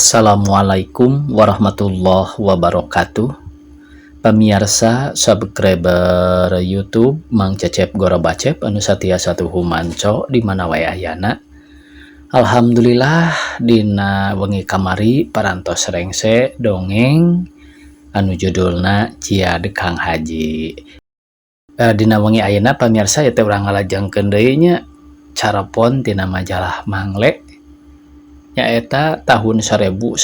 Assalamualaikum warahmatullahi wabarakatuh. Pemirsa subscriber YouTube Mang Cecep Gorobacep anu satia satu humanco di mana wae ayana. Alhamdulillah dina wengi kamari parantos rengse dongeng anu judulna Ciad Kang Haji. Dina wengi ayeuna pamirsa teh urang ngalajengkeun deui nya carapon tina majalah Mangle nyaeta tahun 1858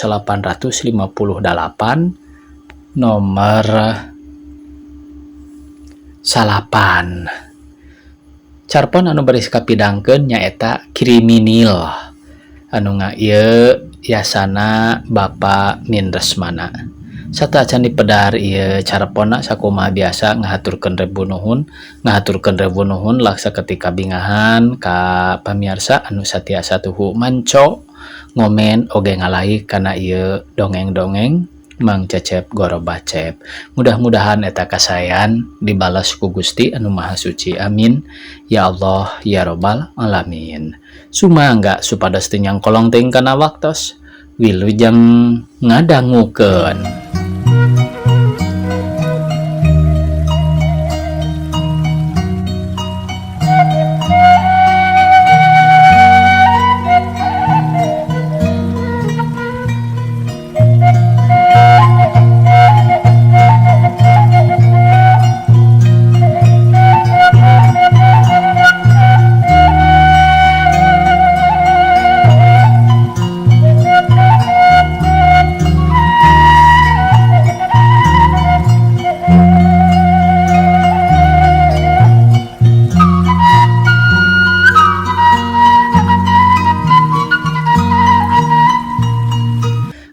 nomor 8. Carpon anu beris kapidangkeun nyaeta Kriminil anu ngaieu yasana Bapak Mindresmana. Satacan dipedar ieu carponna sakumaha biasa ngahaturkeun rebu nuhun laksa ketika bingahan ka pamirsa anu satia tuhu manco ngomen oge ngalai kana ieu dongeng-dongeng Mang Cecep Gorobacep. Mudah-mudahan eta kasayan dibalas ku Gusti anu Maha Suci. Amin ya Allah ya Robbal alamin. Sumangga supados teu nyangkolong teuing kana waktos wilujeng ngadangukeun.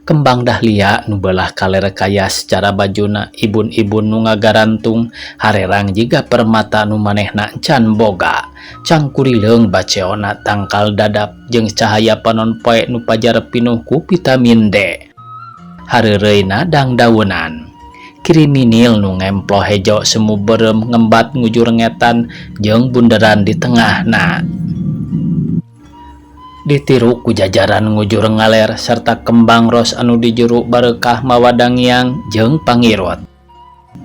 Kembang dahlia nu beulah kaler kaya secara bajuna ibun-ibun nu ngagarantung harerang jiga permata nu manehna can boga cangkurileung baceona tangkal dadap jeung cahaya panon poe nu pajar pinuh ku vitamin D hareureuna dangdaunan. Kriminil nu ngemplo hejo semu beureum ngembat ngujur ngetan jeung bunderan di tengahna ditiru ku jajaran ngujur ngaler serta kembang ros anu dijeru barekah mawadangiang jeung pangirot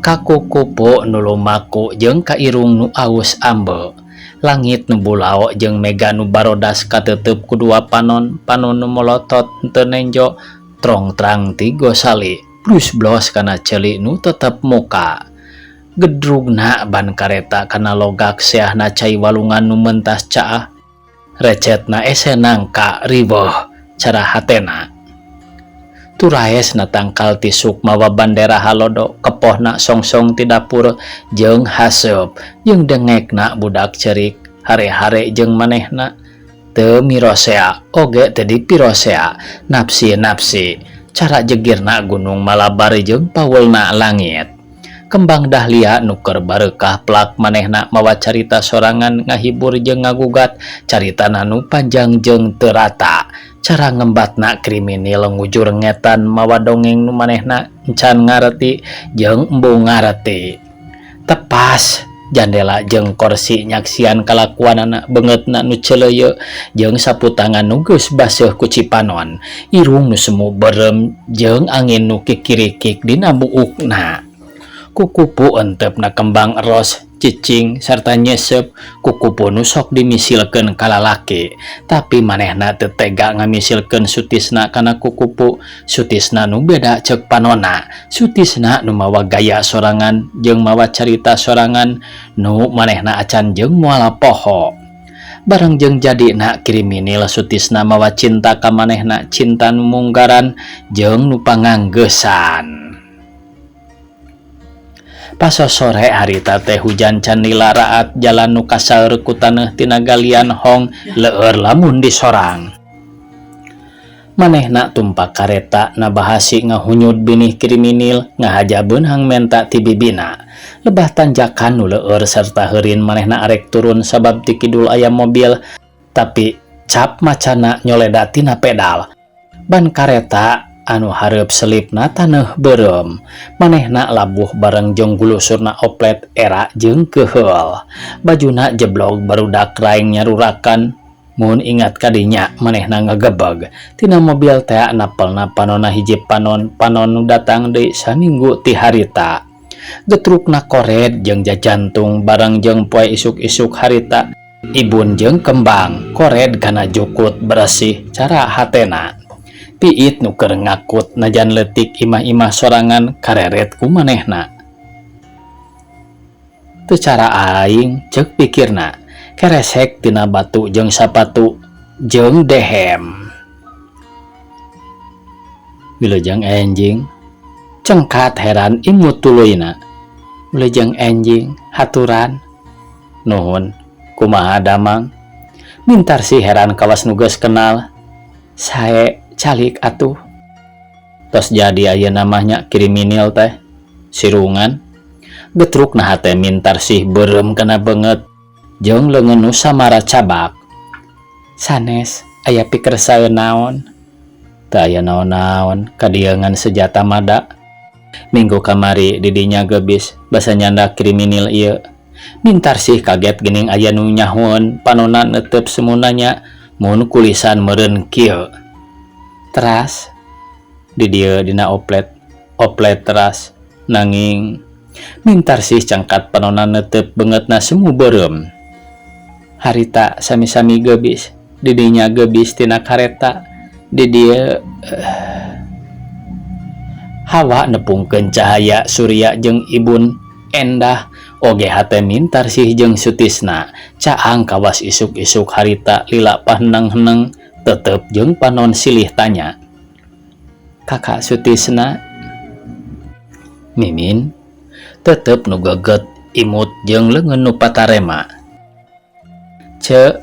kakukupu nu lumaku jeung kairung nu aus ambe langit nu bulao jeung mega nu barodas kateuteup ku dua panon nu molotot teu nenjo trong trang ti gosali plus blos kana ceuli nu tetep muka gedrugna ban kareta kana logak seahna cai walungan nu mentas caah recetna ese nangka riboh cara hatena turaesna tangkal tisuk mawa bandera halodo kepohna songsong ti dapur jeung haseup jeung dengekna budak cerik hare-hare jeung manehna teu mirosea oge teu dipirosea napsi cara jegirna gunung Malabar jeung paweulna langit. Kembang dahlia nuker barekah plak manehna mawa carita sorangan ngahibur jeung ngagugat caritana nu panjang jeung teu rata cara ngembatna kriminil ngujur ngetan mawa dongeng nu manehna encan ngareti jeung embung ngareti tepas jandela jeung korsi nyaksian kalakuanana beungeutna nu ceuleuyeuk jeung saputangan nu geus baseuh ku cipanon irung nu semu beureum jeung angin nu kikirikik dina buukna. Kukupu entepna kembang eros cicing sarta nyesep kukupu nu sok dimisilkeun ka lalaki tapi manehna teu tega ngamisilkeun sutisna kana kukupu sutisna nu beda ceuk panonna sutisna nu mawa gaya sorangan jeung mawa carita sorangan nu manehna acan jeung moal poho bareng jeung jadina kriminil sutisna mawa cinta ka manehna cinta nu munggaran jeung nu panganggeusan. Pas sore harita teh hujan can nilaraat jalan nu kasaeur ku taneuh tina galian hong leueur lamun disorang. Manehna tumpak kareta nabahasi ngahunyud binih kriminil ngahajabeun hang menta ti bibina. Lebah tanjakan nu leueur serta heurin manehna arek turun sabab ti kidul aya mobil tapi cap macana nyoleda tina pedal. Ban kareta anu hareup selipna taneuh beureum manehna labuh bareng jeung gulusurna oplet era jeung keheul bajuna jeblog barudak raeng nyarurakan Mun ingat kadinya manehna ngagebeg tina mobil teh napelna panonna hiji panon nu datang deui saminggu ti harita. Getrukna kored jeung jajantung bareng jeung poe isuk-isuk harita. Ibun jeung kembang kored kana jukut bersih cara hatena. Piit nu keur ngakut najan leutik imah-imah sorangan kareret ku manehna. Teu cara aing ceuk pikirna. Keresek tina batu jeung sapatu jeung dehem. Wilujeng enjing cengkat heran imut tuluйna. Wilujeng enjing haturan nuhun kumaha damang. Mintar si heran kawas nu geus kenal. Sae calik atuh. Tos jadi aya namanya kriminal teh sirungan. Getrukna hate mintar sih beureum kana beungeut jeung leungeun nu samara cabak. Sanes aya pikersaeun naon? Teu aya naon-naon kadieuan senjata mada. Minggu kamari di dinya gebis basa nyanda kriminal ieu. Mintar sih kaget geuning aya nu nyahun panonna neuteup semunanya mun kulisan meureun kieu. Teras di dieu dina oplet teras nanging mintar sih cangkat panonna neuteup beungeutna semu beureum. Harita sami-sami gebis di dinya gebis tina kareta di dieu hawa nepungkeun cahaya surya jeung ibun endah oge hate mintar sih jeung Sutisna caang kawas isuk-isuk harita lila paheneng-heneng tetep jeung panon silih tanya. Kakak Sutisna? Mimin tetep nu geget imut jeung leungeun nu patarema. Cek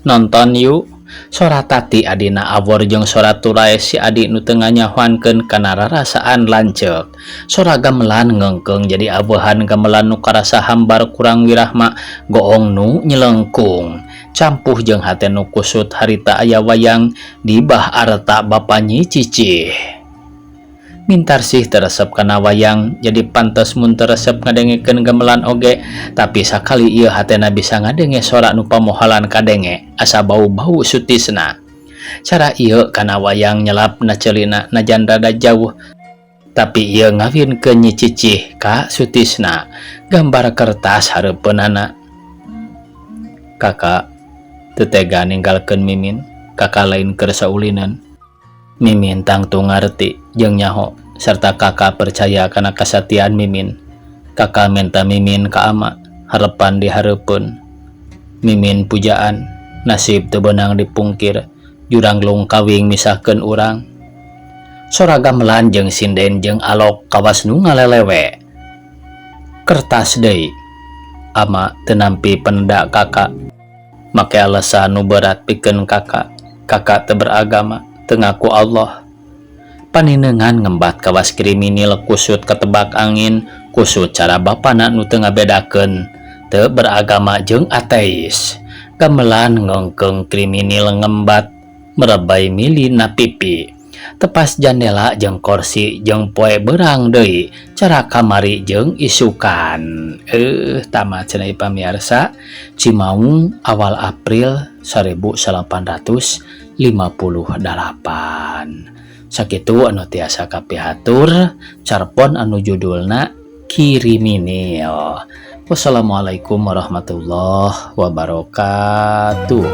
nonton yuk. Sora Tati adina awor jeung sora Turai si adi nu teu nganyahoankeun kana rarasaan lanceuk. Sora gamelan ngengkeung jadi awehan gamelan nu karasa hambar kurang wirahma goong nu nyelengkung. Campuh jeung hate nu kusut harita aya wayang di bah arta bapa Nyi Cicih. Mintar sih teresep kana wayang jadi pantes mun teresep ngadengekeun gamelan oge, tapi sakali ieu hatena bisa ngadenge sora nu pamohalan kadenge asa bau-bau Sutisna. Cara ieu kana wayang nyelap na ceulina najan rada jauh, tapi ieu ngawinkeun Nyi Cicih ka Sutisna gambar kertas hareupeunana. Kakak teu tega ninggalkeun Mimin, kakak lain keur saulinan. Mimin tangtu ngarti jeung nyaho serta kakak percaya kana kasatian Mimin. Kakak minta Mimin ka ama harapan dihareupeun. Mimin pujaan nasib teu beunang dipungkir jurang lung kawing misahkeun urang. Sora gamelan jeung sinden jeung alok kawas nu ngalelewe. Kertas deui. Ama teu nampi pendak kakak. Make alasan nu berat pikeun kakak. Kakak teu beragama, teu ngaku Allah. Paninengan ngembat kawas kriminal kusut ketebak angin, kusut cara bapana nu teu ngabedakeun teu beragama jeung ateis. Gamelan ngengkeung kriminal ngembat merebay mili na pipi. Tepas jandela jeung kursi jeung poe beurang deui cara kamari jeung isukan. Tamat cenah pamirsa Cimaung awal April 1858. Sakitu anu tiasa kapihatur carpon anu judulna Kriminal. Wassalamualaikum warahmatullahi wabarakatuh.